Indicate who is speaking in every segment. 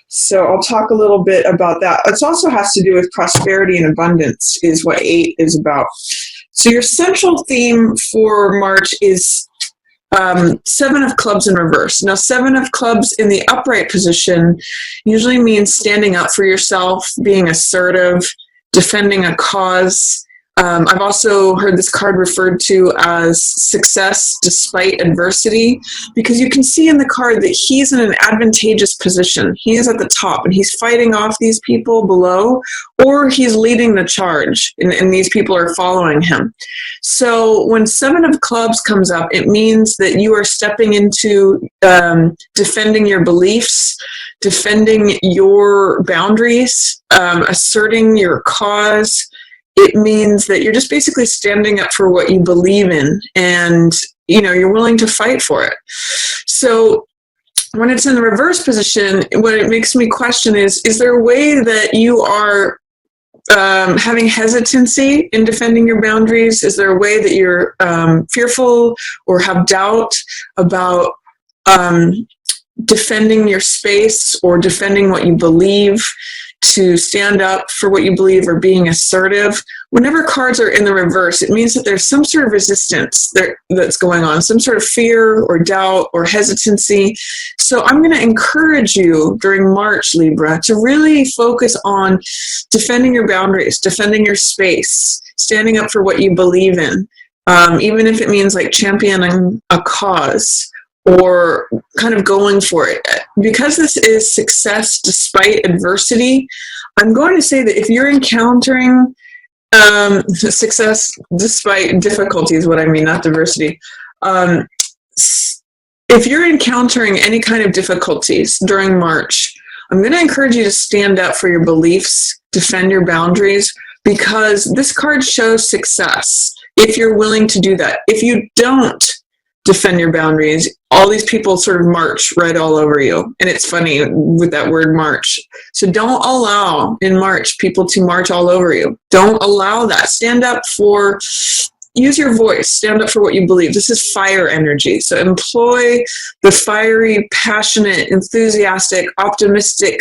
Speaker 1: So I'll talk a little bit about that. It also has to do with prosperity and abundance is what 8 is about. So your central theme for March is 7 of clubs in reverse. Now, 7 of clubs in the upright position usually means standing up for yourself, being assertive, defending a cause. I've also heard this card referred to as success despite adversity, because you can see in the card that he's in an advantageous position. He is at the top and he's fighting off these people below, or he's leading the charge and these people are following him. So when 7 of clubs comes up, it means that you are stepping into defending your beliefs, defending your boundaries, asserting your cause. It means that you're just basically standing up for what you believe in, and you're willing to fight for it. So when it's in the reverse position, what it makes me question is there a way that you are having hesitancy in defending your boundaries? Is there a way that you're fearful or have doubt about defending your space or defending what you believe, to stand up for what you believe, or being assertive? Whenever cards are in the reverse, it means that there's some sort of resistance that's going on, some sort of fear or doubt or hesitancy. So I'm going to encourage you during March, Libra, to really focus on defending your boundaries, defending your space, standing up for what you believe in, even if it means like championing a cause or kind of going for it. Because this is success despite adversity, I'm going to say that if you're encountering success despite difficulty is what I mean, not diversity. If you're encountering any kind of difficulties during March, I'm going to encourage you to stand up for your beliefs, defend your boundaries, because this card shows success if you're willing to do that. If you don't defend your boundaries, all these people sort of march right all over you. And it's funny with that word march. So don't allow in March people to march all over you. Don't allow that. Stand up for, use your voice, stand up for what you believe. This is fire energy. So employ the fiery, passionate, enthusiastic, optimistic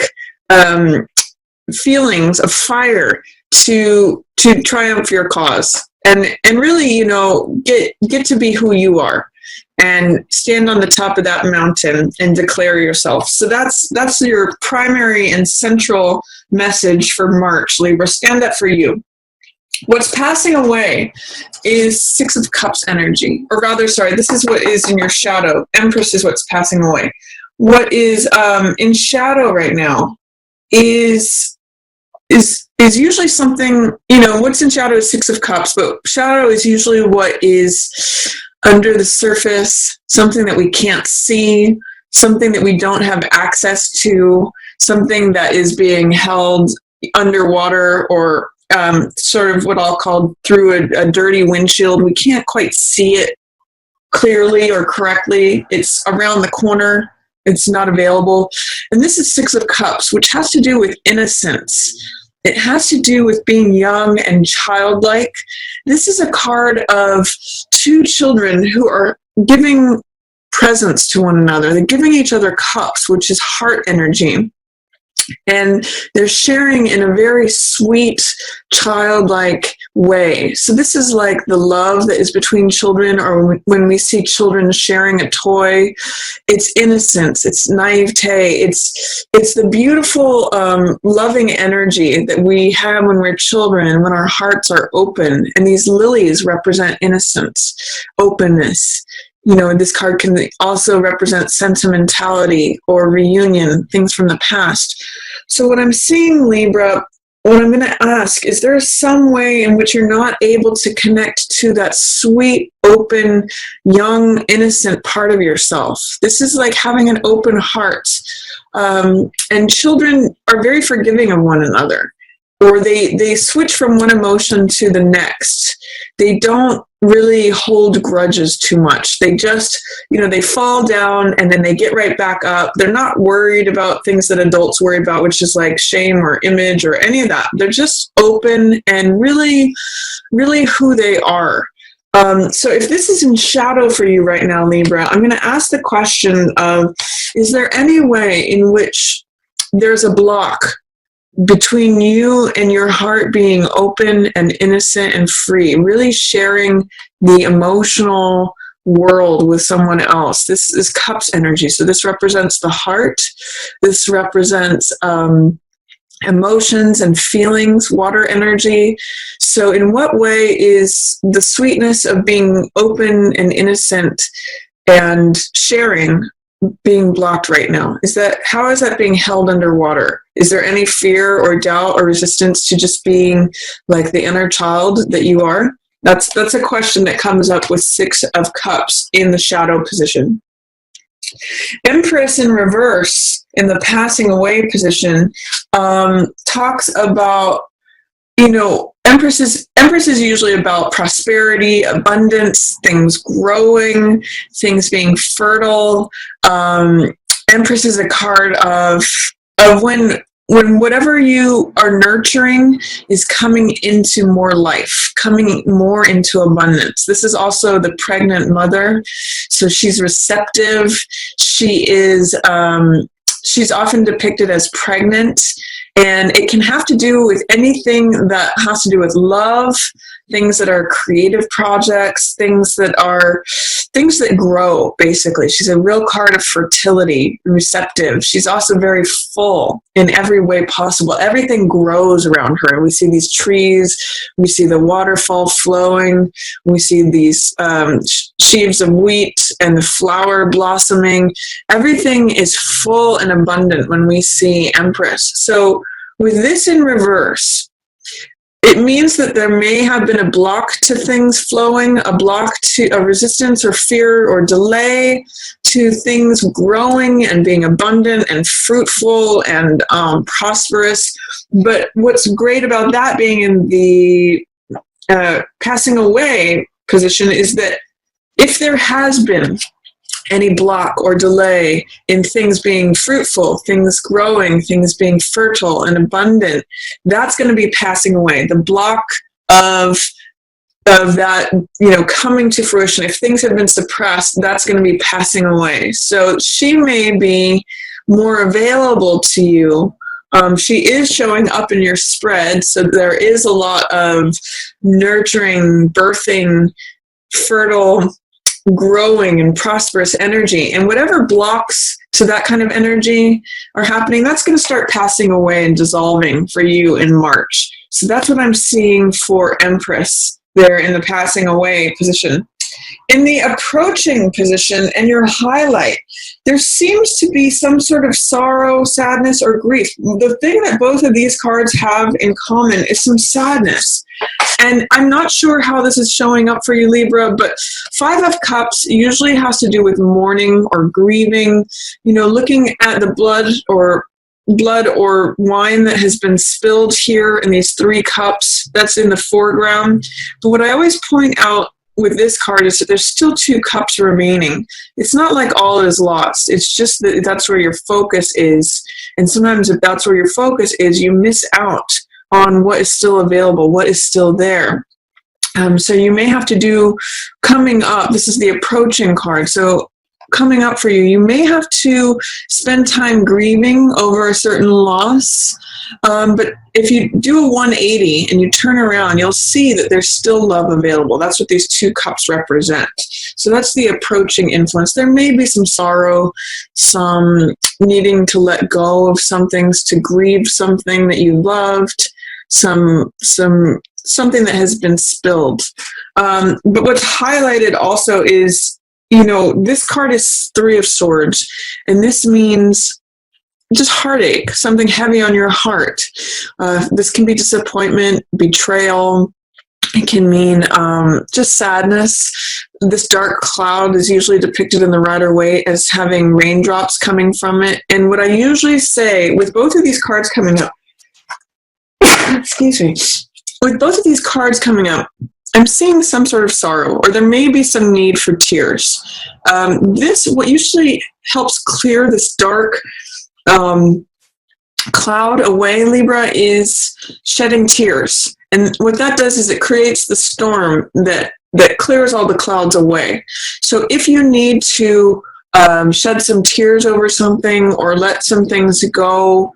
Speaker 1: feelings of fire to triumph your cause. And really, get to be who you are, and stand on the top of that mountain and declare yourself. So that's your primary and central message for March, Libra. Stand up for you. What's passing away is 6 of Cups energy, or rather, sorry, this is what is in your shadow. Empress is what's passing away. What is in shadow right now is usually something, what's in shadow is 6 of Cups, but shadow is usually what is under the surface, something that we can't see, something that we don't have access to, something that is being held underwater, or sort of what I'll call through a dirty windshield. We can't quite see it clearly or correctly. It's around the corner. It's not available. And this is 6 of Cups, which has to do with innocence. It has to do with being young and childlike. This is a card of 2 children who are giving presents to one another. They're giving each other cups, which is heart energy. And they're sharing in a very sweet, childlike way. So this is like the love that is between children, or when we see children sharing a toy. It's innocence, it's naivete, it's the beautiful, loving energy that we have when we're children, when our hearts are open. And these lilies represent innocence, openness. This card can also represent sentimentality or reunion, things from the past. So what I'm seeing, Libra, what I'm going to ask, is there some way in which you're not able to connect to that sweet, open, young, innocent part of yourself? This is like having an open heart. And children are very forgiving of one another, or they switch from one emotion to the next. They don't really hold grudges too much. They just, they fall down and then they get right back up. They're not worried about things that adults worry about, which is like shame or image or any of that. They're just open and really, really who they are. So if this is in shadow for you right now, Libra, I'm going to ask the question of, is there any way in which there's a block between you and your heart being open and innocent and free, really sharing the emotional world with someone else. This is cups energy. So this represents the heart. This represents emotions and feelings, water energy. So in what way is the sweetness of being open and innocent and sharing being blocked right now? How is that being held underwater? Is there any fear or doubt or resistance to just being like the inner child that you are? That's a question that comes up with 6 of Cups in the shadow position. Empress in reverse in the passing away position talks about, Empress is usually about prosperity, abundance, things growing, things being fertile. Empress is a card of when whatever you are nurturing is coming into more life, coming more into abundance. This is also the pregnant mother, so she's receptive. She's often depicted as pregnant, and it can have to do with anything that has to do with love, things that are creative projects, things that grow, basically. She's a real card of fertility, receptive. She's also very full in every way possible. Everything grows around her. We see these trees, we see the waterfall flowing, we see these sheaves of wheat and the flower blossoming. Everything is full and abundant when we see Empress. So with this in reverse, it means that there may have been a block to things flowing, a block to a resistance or fear or delay to things growing and being abundant and fruitful and prosperous. But what's great about that being in the passing away position is that if there has been any block or delay in things being fruitful, things growing, things being fertile and abundant, that's going to be passing away. The block of that, coming to fruition, if things have been suppressed, that's going to be passing away. So she may be more available to you. She is showing up in your spread, so there is a lot of nurturing, birthing, fertile, growing and prosperous energy, and whatever blocks to that kind of energy are happening, that's going to start passing away and dissolving for you in March. So that's what I'm seeing for Empress there in the passing away position. In the approaching position and your highlight, there seems to be some sort of sorrow, sadness, or grief. The thing that both of these cards have in common is some sadness. And I'm not sure how this is showing up for you, Libra, but 5 of Cups usually has to do with mourning or grieving, looking at the blood or wine that has been spilled here in these 3 cups. That's in the foreground. But what I always point out with this card is that there's still 2 cups remaining. It's not like all is lost. It's just that that's where your focus is. And sometimes if that's where your focus is, you miss out on what is still available, what is still there. So you may have to do coming up. This is the approaching card. So coming up for you, you may have to spend time grieving over a certain loss. But if you do a 180 and you turn around, you'll see that there's still love available. That's what these 2 cups represent. So that's the approaching influence. There may be some sorrow, some needing to let go of some things, to grieve something that you loved, something that has been spilled. But what's highlighted also is, this card is 3 of Swords, and this means just heartache, something heavy on your heart. This can be disappointment, betrayal. It can mean just sadness. This dark cloud is usually depicted in the Rider-Waite as having raindrops coming from it. And what I usually say with both of these cards coming up, excuse me, with both of these cards coming up, I'm seeing some sort of sorrow, or there may be some need for tears. What usually helps clear this dark cloud away, Libra, is shedding tears. And what that does is it creates the storm that clears all the clouds away. So if you need to shed some tears over something or let some things go,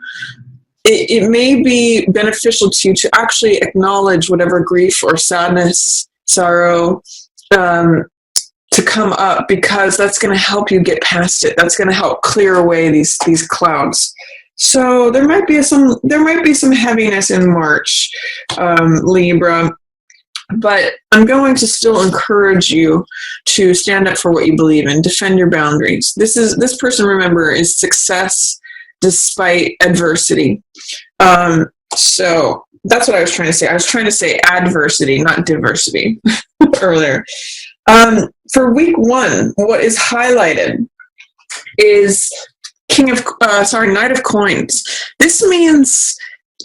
Speaker 1: it may be beneficial to you to actually acknowledge whatever grief or sadness, sorrow, to come up, because that's going to help you get past it. That's going to help clear away these clouds. So there might be some heaviness in March, Libra, but I'm going to still encourage you to stand up for what you believe in, defend your boundaries. This person, remember, is success despite adversity. So that's what I was trying to say. I was trying to say adversity, not diversity earlier. For week 1, what is highlighted is Knight of Coins. This means,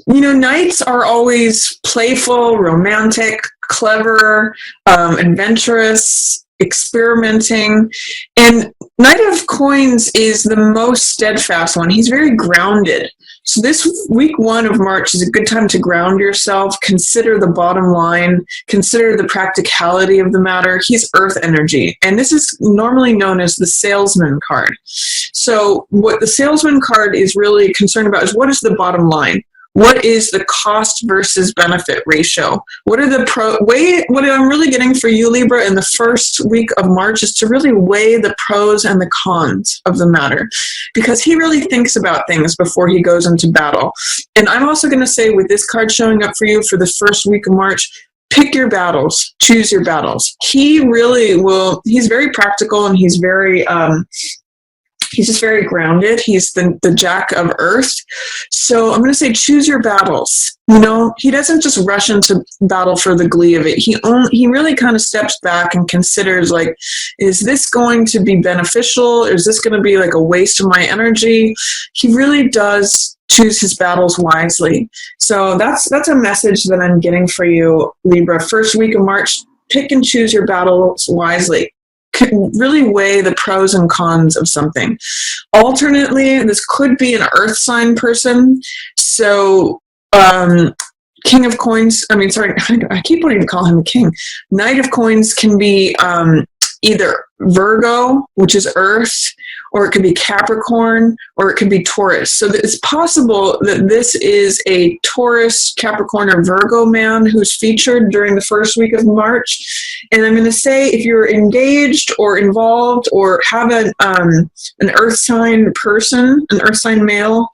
Speaker 1: knights are always playful, romantic, clever, adventurous, experimenting, and Knight of Coins is the most steadfast one. He's very grounded. So this week 1 of March is a good time to ground yourself, consider the bottom line, consider the practicality of the matter. He's earth energy, and this is normally known as the salesman card. So what the salesman card is really concerned about is, what is the bottom line? What is the cost versus benefit ratio? What are the what I'm really getting for you, Libra, in the first week of March is to really weigh the pros and the cons of the matter, because he really thinks about things before he goes into battle. And I'm also going to say, with this card showing up for you for the first week of March, pick your battles, choose your battles. He really will. He's very practical, and he's very he's just very grounded. He's the Jack of Earth. So I'm going to say, choose your battles. He doesn't just rush into battle for the glee of it. He really kind of steps back and considers, like, is this going to be beneficial? Is this going to be like a waste of my energy? He really does choose his battles wisely. So that's a message that I'm getting for you, Libra. First week of March, pick and choose your battles wisely. Really weigh the pros and cons of something. Alternately, this could be an earth sign person. So King of Coins, I keep wanting to call him a king. Knight of Coins can be either Virgo, which is earth, or it could be Capricorn, or it could be Taurus. So it's possible that this is a Taurus, Capricorn, or Virgo man who's featured during the first week of March. And I'm going to say, if you're engaged or involved or have an earth sign person, an earth sign male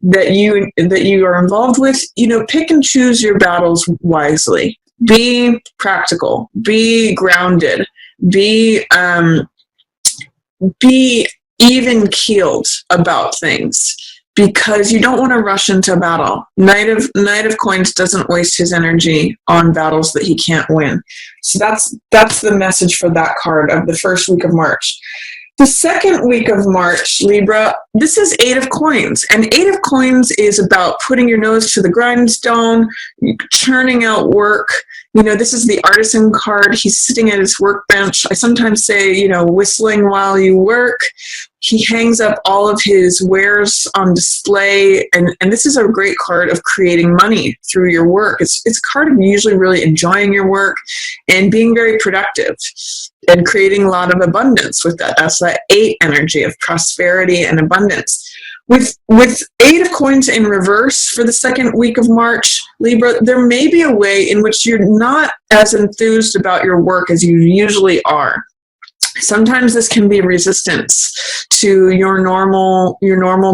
Speaker 1: that you are involved with, pick and choose your battles wisely. Be practical. Be grounded. Be even keeled about things, because you don't want to rush into battle. Knight of Coins doesn't waste his energy on battles that he can't win. So that's the message for that card of the first week of March. The second week of March, Libra, this is 8 of Coins. And 8 of Coins is about putting your nose to the grindstone, churning out work. This is the artisan card. He's sitting at his workbench. I sometimes say, whistling while you work. He hangs up all of his wares on display. And this is a great card of creating money through your work. It's a card of usually really enjoying your work and being very productive and creating a lot of abundance with that. That's that 8 energy of prosperity and abundance. With 8 of Coins in reverse for the second week of March, Libra, there may be a way in which you're not as enthused about your work as you usually are. Sometimes this can be resistance to your normal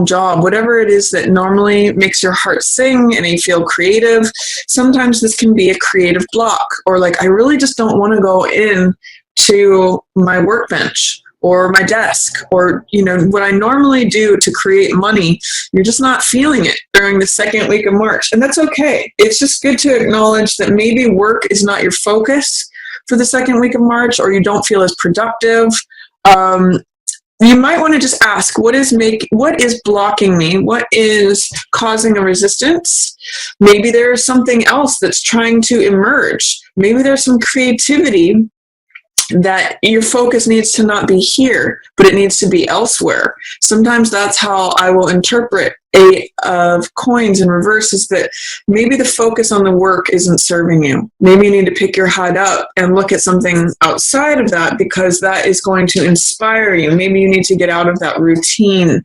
Speaker 1: job, whatever it is that normally makes your heart sing and you feel creative. Sometimes this can be a creative block, or like, I really just don't want to go in to my workbench or my desk, or what I normally do to create money. You're just not feeling it during the second week of March, and that's okay. It's just good to acknowledge that maybe work is not your focus for the second week of March, or you don't feel as productive. You might want to just ask, what is blocking me? What is causing a resistance? Maybe there's something else that's trying to emerge. Maybe there's some creativity that your focus needs to not be here, but it needs to be elsewhere. Sometimes that's how I will interpret Eight of coins in reverse is that maybe the focus on the work isn't serving you. Maybe you need to pick your head up and look at something outside of that, because that is going to inspire you. Maybe you need to get out of that routine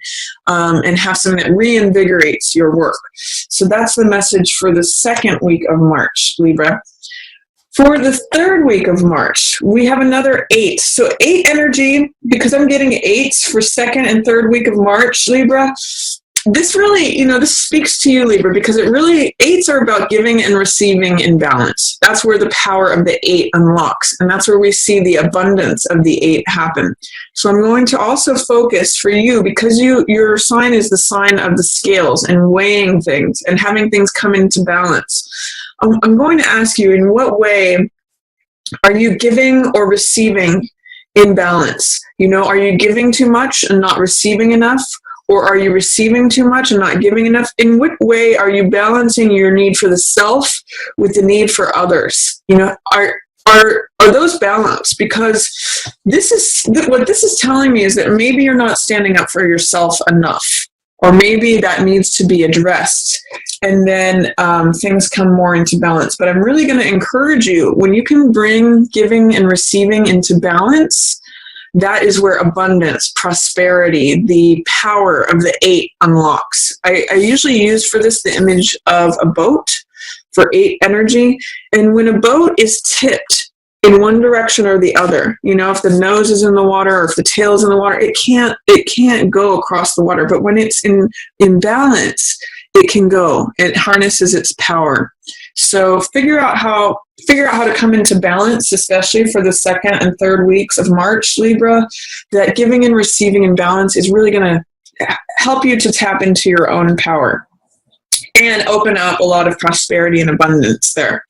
Speaker 1: and have something that reinvigorates your work. So that's the message for the second week of March, Libra. For the third week of March, we have another 8. So 8 energy, because I'm getting 8s for second and third week of March, Libra. This really, this speaks to you, Libra, because it really, 8s are about giving and receiving in balance. That's where the power of the 8 unlocks. And that's where we see the abundance of the 8 happen. So I'm going to also focus for you, because your sign is the sign of the scales and weighing things and having things come into balance. I'm going to ask you, in what way are you giving or receiving in balance? Are you giving too much and not receiving enough? Or are you receiving too much and not giving enough? In what way are you balancing your need for the self with the need for others? Are those balanced? Because what this is telling me is that maybe you're not standing up for yourself enough, or maybe that needs to be addressed, and then things come more into balance. But I'm really going to encourage you, when you can bring giving and receiving into balance, that is where abundance, prosperity, the power of the 8 unlocks. I usually use for this the image of a boat for 8 energy. And when a boat is tipped in one direction or the other, if the nose is in the water or if the tail is in the water, it can't go across the water. But when it's in balance, it can go. It harnesses its power. So figure out how to come into balance, especially for the second and third weeks of March, Libra. That giving and receiving in balance is really going to help you to tap into your own power and open up a lot of prosperity and abundance there.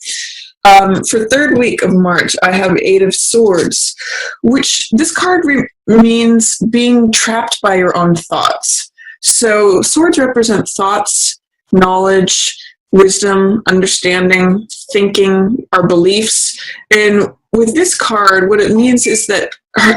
Speaker 1: For third week of March, I have 8 of Swords, which this card means being trapped by your own thoughts. So swords represent thoughts, knowledge, wisdom, understanding, thinking, our beliefs. And with this card, what it means is that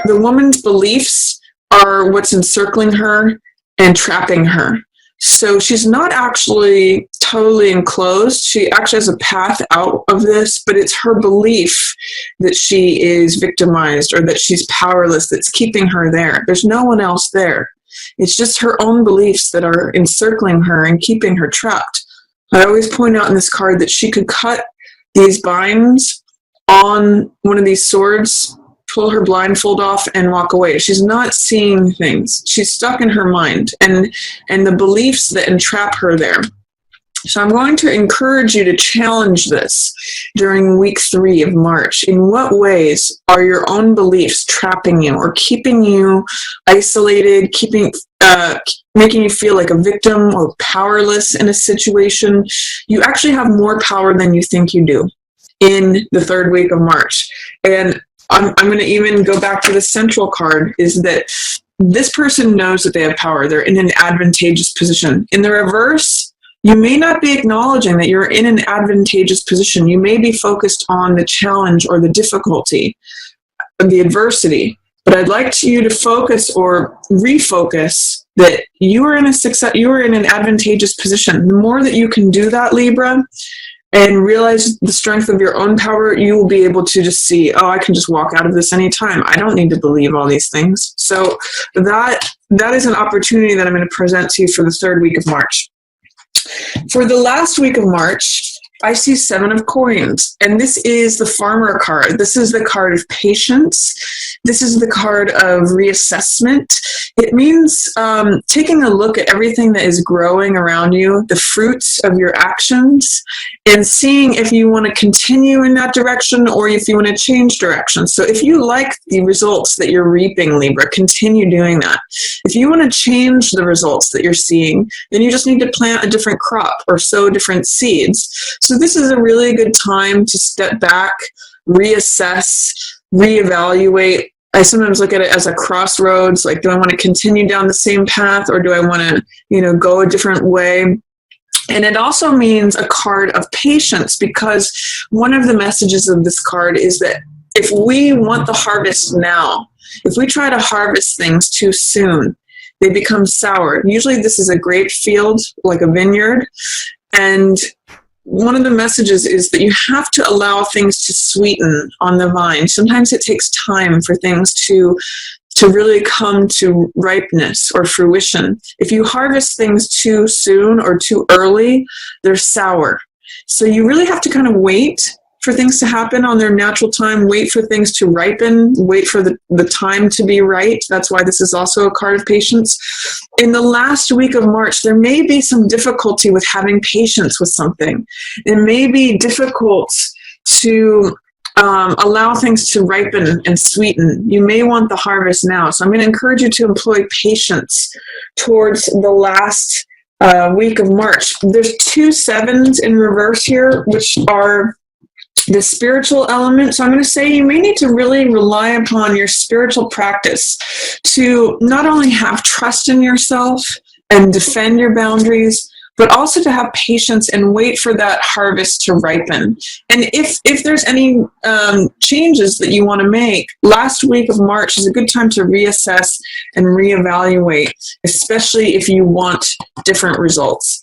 Speaker 1: the woman's beliefs are what's encircling her and trapping her. So she's not actually totally enclosed. She actually has a path out of this, but it's her belief that she is victimized or that she's powerless that's keeping her there. There's no one else there. It's just her own beliefs that are encircling her and keeping her trapped. I always point out in this card that she could cut these binds on one of these swords, pull her blindfold off, and walk away. She's not seeing things. She's stuck in her mind and the beliefs that entrap her there. So I'm going to encourage you to challenge this during week 3 of March. In what ways are your own beliefs trapping you or keeping you isolated, making you feel like a victim or powerless in a situation? You actually have more power than you think you do in the third week of March. And I'm going to even go back to the central card, is that this person knows that they have power. They're in an advantageous position. In the reverse, you may not be acknowledging that you're in an advantageous position. You may be focused on the challenge or the difficulty, the adversity. But I'd like you to focus or refocus that you are in an advantageous position. The more that you can do that, Libra, and realize the strength of your own power, you will be able to just see, I can just walk out of this anytime. I don't need to believe all these things. So that is an opportunity that I'm going to present to you for the third week of March. For the last week of March, I see 7 of coins, and this is the farmer card. This is the card of patience. This is the card of reassessment. It means taking a look at everything that is growing around you, the fruits of your actions, and seeing if you want to continue in that direction or if you want to change direction. So if you like the results that you're reaping, Libra, continue doing that. If you want to change the results that you're seeing, then you just need to plant a different crop or sow different seeds. So this is a really good time to step back, reassess, reevaluate. I sometimes look at it as a crossroads, like, do I want to continue down the same path or do I want to, go a different way? And it also means a card of patience, because one of the messages of this card is that if we want the harvest now, if we try to harvest things too soon, they become sour. Usually this is a grape field, like a vineyard. And one of the messages is that you have to allow things to sweeten on the vine. Sometimes it takes time for things to really come to ripeness or fruition. If you harvest things too soon or too early, they're sour. So you really have to kind of wait for things to happen on their natural time, wait for things to ripen, wait for the time to be right. That's why this is also a card of patience. In the last week of March, there may be some difficulty with having patience with something. It may be difficult to allow things to ripen and sweeten. You may want the harvest now. So I'm going to encourage you to employ patience towards the last week of March. There's 2 7s in reverse here, which are the spiritual element. So I'm going to say you may need to really rely upon your spiritual practice to not only have trust in yourself and defend your boundaries, but also to have patience and wait for that harvest to ripen. And if there's any changes that you want to make, last week of March is a good time to reassess and reevaluate, especially if you want different results.